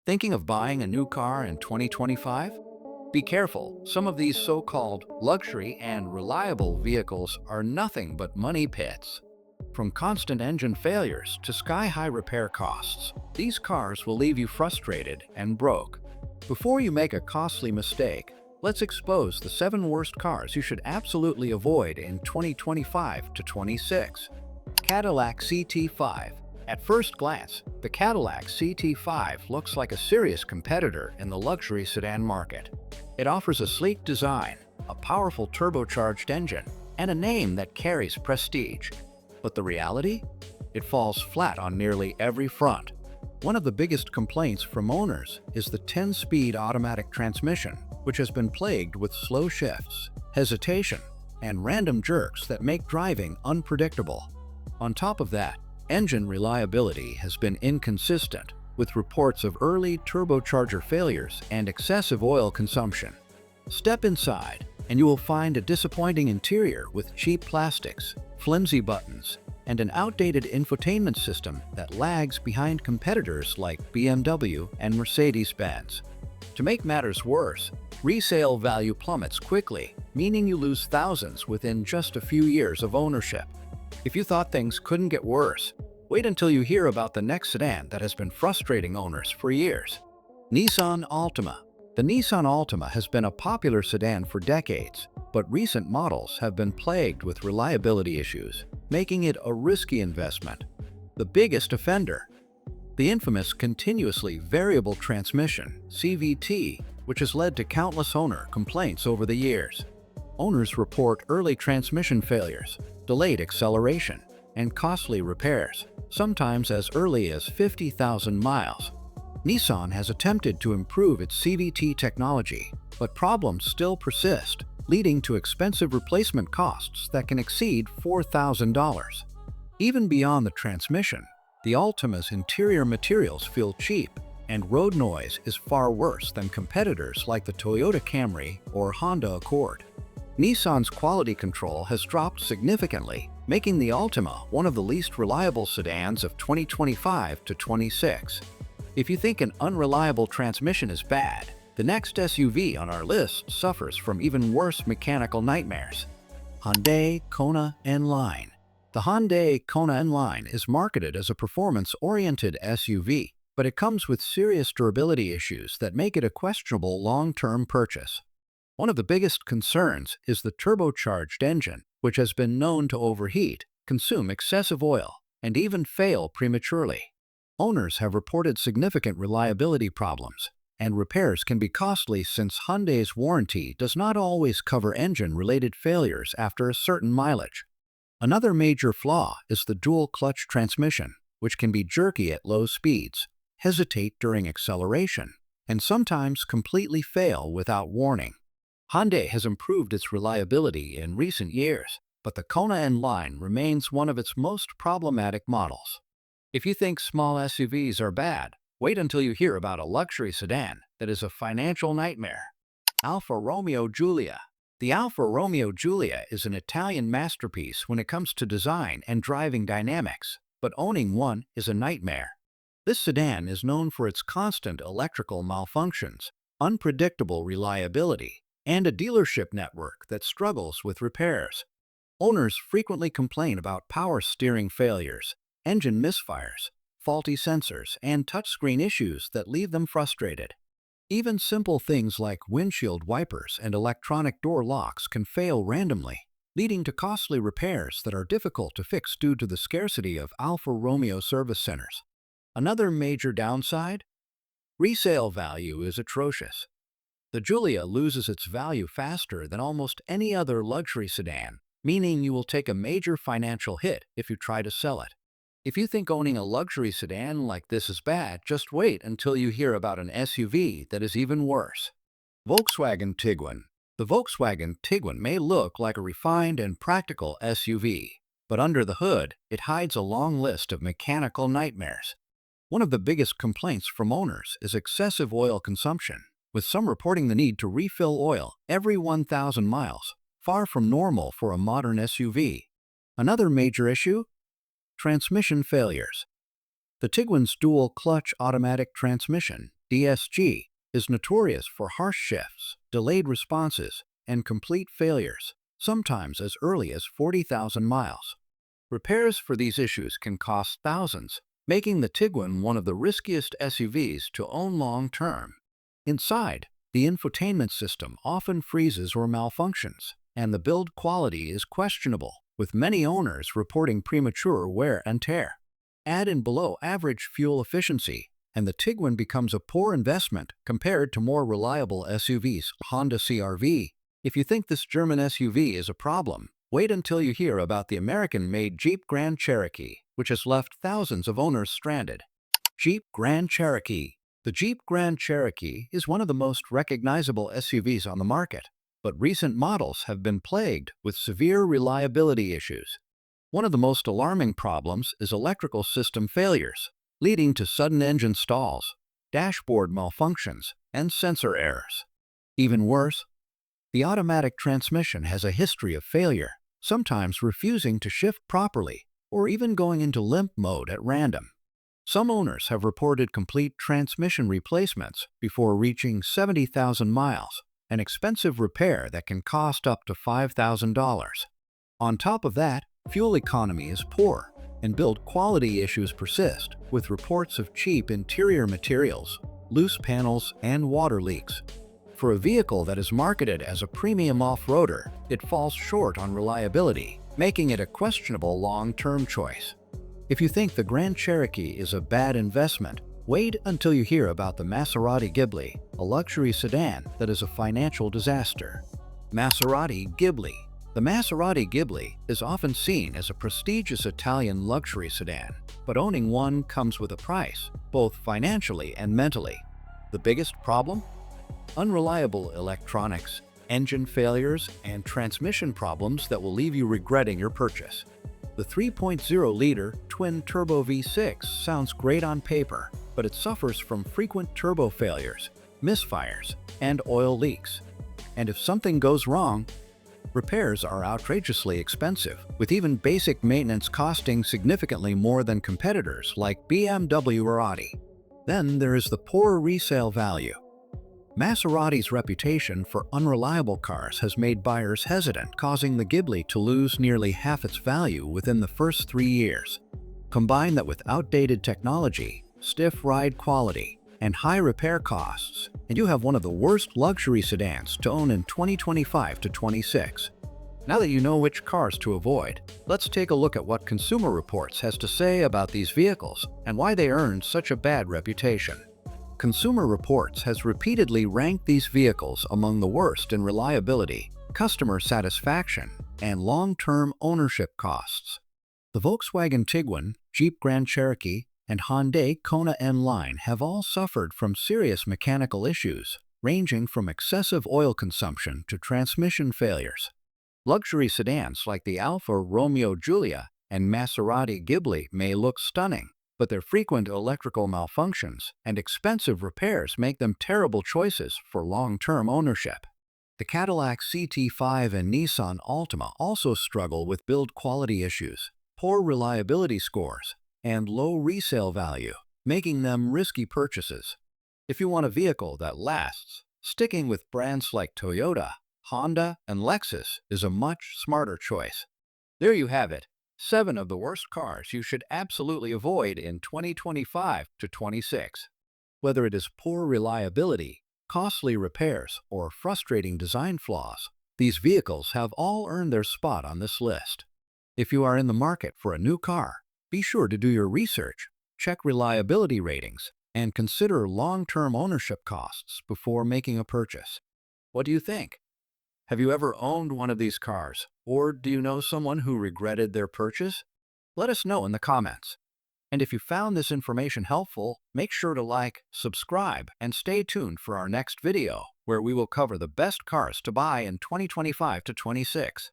Thinking of buying a new car in 2025? Be careful, some of these so-called luxury and reliable vehicles are nothing but money pits. From constant engine failures to sky-high repair costs, these cars will leave you frustrated and broke. Before you make a costly mistake, let's expose the 7 worst cars you should absolutely avoid in 2025 to 26. Cadillac CT5. At first glance, the Cadillac CT5 looks like a serious competitor in the luxury sedan market. It offers a sleek design, a powerful turbocharged engine, and a name that carries prestige. But the reality? It falls flat on nearly every front. One of the biggest complaints from owners is the 10-speed automatic transmission, which has been plagued with slow shifts, hesitation, and random jerks that make driving unpredictable. On top of that, engine reliability has been inconsistent, with reports of early turbocharger failures and excessive oil consumption. Step inside, and you will find a disappointing interior with cheap plastics, flimsy buttons, and an outdated infotainment system that lags behind competitors like BMW and Mercedes-Benz. To make matters worse, resale value plummets quickly, meaning you lose thousands within just a few years of ownership. If you thought things couldn't get worse, wait until you hear about the next sedan that has been frustrating owners for years. Nissan Altima. The Nissan Altima has been a popular sedan for decades, but recent models have been plagued with reliability issues, making it a risky investment. The biggest offender: the infamous continuously variable transmission, CVT, which has led to countless owner complaints over the years. Owners report early transmission failures, delayed acceleration, and costly repairs, sometimes as early as 50,000 miles. Nissan has attempted to improve its CVT technology, but problems still persist, leading to expensive replacement costs that can exceed $4,000. Even beyond the transmission, the Altima's interior materials feel cheap, and road noise is far worse than competitors like the Toyota Camry or Honda Accord. Nissan's quality control has dropped significantly, making the Altima one of the least reliable sedans of 2025 to 26. If you think an unreliable transmission is bad, the next SUV on our list suffers from even worse mechanical nightmares. Hyundai Kona N-Line. The Hyundai Kona N-Line is marketed as a performance-oriented SUV, but it comes with serious durability issues that make it a questionable long-term purchase. One of the biggest concerns is the turbocharged engine, which has been known to overheat, consume excessive oil, and even fail prematurely. Owners have reported significant reliability problems, and repairs can be costly since Hyundai's warranty does not always cover engine-related failures after a certain mileage. Another major flaw is the dual-clutch transmission, which can be jerky at low speeds, hesitate during acceleration, and sometimes completely fail without warning. Hyundai has improved its reliability in recent years, but the Kona N-Line remains one of its most problematic models. If you think small SUVs are bad, wait until you hear about a luxury sedan that is a financial nightmare. Alfa Romeo Giulia. The Alfa Romeo Giulia is an Italian masterpiece when it comes to design and driving dynamics, but owning one is a nightmare. This sedan is known for its constant electrical malfunctions, unpredictable reliability, and a dealership network that struggles with repairs. Owners frequently complain about power steering failures, engine misfires, faulty sensors, and touchscreen issues that leave them frustrated. Even simple things like windshield wipers and electronic door locks can fail randomly, leading to costly repairs that are difficult to fix due to the scarcity of Alfa Romeo service centers. Another major downside? Resale value is atrocious. The Giulia loses its value faster than almost any other luxury sedan, meaning you will take a major financial hit if you try to sell it. If you think owning a luxury sedan like this is bad, just wait until you hear about an SUV that is even worse. Volkswagen Tiguan. The Volkswagen Tiguan may look like a refined and practical SUV, but under the hood, it hides a long list of mechanical nightmares. One of the biggest complaints from owners is excessive oil consumption, with some reporting the need to refill oil every 1,000 miles, far from normal for a modern SUV. Another major issue? Transmission failures. The Tiguan's dual-clutch automatic transmission DSG, is notorious for harsh shifts, delayed responses, and complete failures, sometimes as early as 40,000 miles. Repairs for these issues can cost thousands, making the Tiguan one of the riskiest SUVs to own long-term. Inside, the infotainment system often freezes or malfunctions, and the build quality is questionable, with many owners reporting premature wear and tear. Add in below-average fuel efficiency, and the Tiguan becomes a poor investment compared to more reliable SUVs, Honda CR-V. If you think this German SUV is a problem, wait until you hear about the American-made Jeep Grand Cherokee, which has left thousands of owners stranded. Jeep Grand Cherokee. The Jeep Grand Cherokee is one of the most recognizable SUVs on the market, but recent models have been plagued with severe reliability issues. One of the most alarming problems is electrical system failures, leading to sudden engine stalls, dashboard malfunctions, and sensor errors. Even worse, the automatic transmission has a history of failure, sometimes refusing to shift properly or even going into limp mode at random. Some owners have reported complete transmission replacements before reaching 70,000 miles, an expensive repair that can cost up to $5,000. On top of that, fuel economy is poor, and build quality issues persist, with reports of cheap interior materials, loose panels, and water leaks. For a vehicle that is marketed as a premium off-roader, it falls short on reliability, making it a questionable long-term choice. If you think the Grand Cherokee is a bad investment, wait until you hear about the Maserati Ghibli, a luxury sedan that is a financial disaster. Maserati Ghibli. The Maserati Ghibli is often seen as a prestigious Italian luxury sedan, but owning one comes with a price, both financially and mentally. The biggest problem? Unreliable electronics, engine failures, and transmission problems that will leave you regretting your purchase. The 3.0-liter twin-turbo V6 sounds great on paper, but it suffers from frequent turbo failures, misfires, and oil leaks. And if something goes wrong, repairs are outrageously expensive, with even basic maintenance costing significantly more than competitors like BMW or Audi. Then there is the poor resale value. Maserati's reputation for unreliable cars has made buyers hesitant, causing the Ghibli to lose nearly half its value within the first 3 years. Combine that with outdated technology, stiff ride quality, and high repair costs, and you have one of the worst luxury sedans to own in 2025 to 26. Now that you know which cars to avoid, let's take a look at what Consumer Reports has to say about these vehicles and why they earned such a bad reputation. Consumer Reports has repeatedly ranked these vehicles among the worst in reliability, customer satisfaction, and long-term ownership costs. The Volkswagen Tiguan, Jeep Grand Cherokee, and Hyundai Kona N-Line have all suffered from serious mechanical issues, ranging from excessive oil consumption to transmission failures. Luxury sedans like the Alfa Romeo Giulia and Maserati Ghibli may look stunning, but their frequent electrical malfunctions and expensive repairs make them terrible choices for long-term ownership. The Cadillac CT5 and Nissan Altima also struggle with build quality issues, poor reliability scores, and low resale value, making them risky purchases. If you want a vehicle that lasts, sticking with brands like Toyota, Honda, and Lexus is a much smarter choice. There you have it. 7 of the worst cars you should absolutely avoid in 2025 to 26. Whether it is poor reliability, costly repairs, or frustrating design flaws, these vehicles have all earned their spot on this list. If you are in the market for a new car, be sure to do your research, check reliability ratings, and consider long-term ownership costs before making a purchase. What do you think? Have you ever owned one of these cars, or do you know someone who regretted their purchase? Let us know in the comments. And if you found this information helpful, make sure to like, subscribe, and stay tuned for our next video, where we will cover the best cars to buy in 2025 to 26.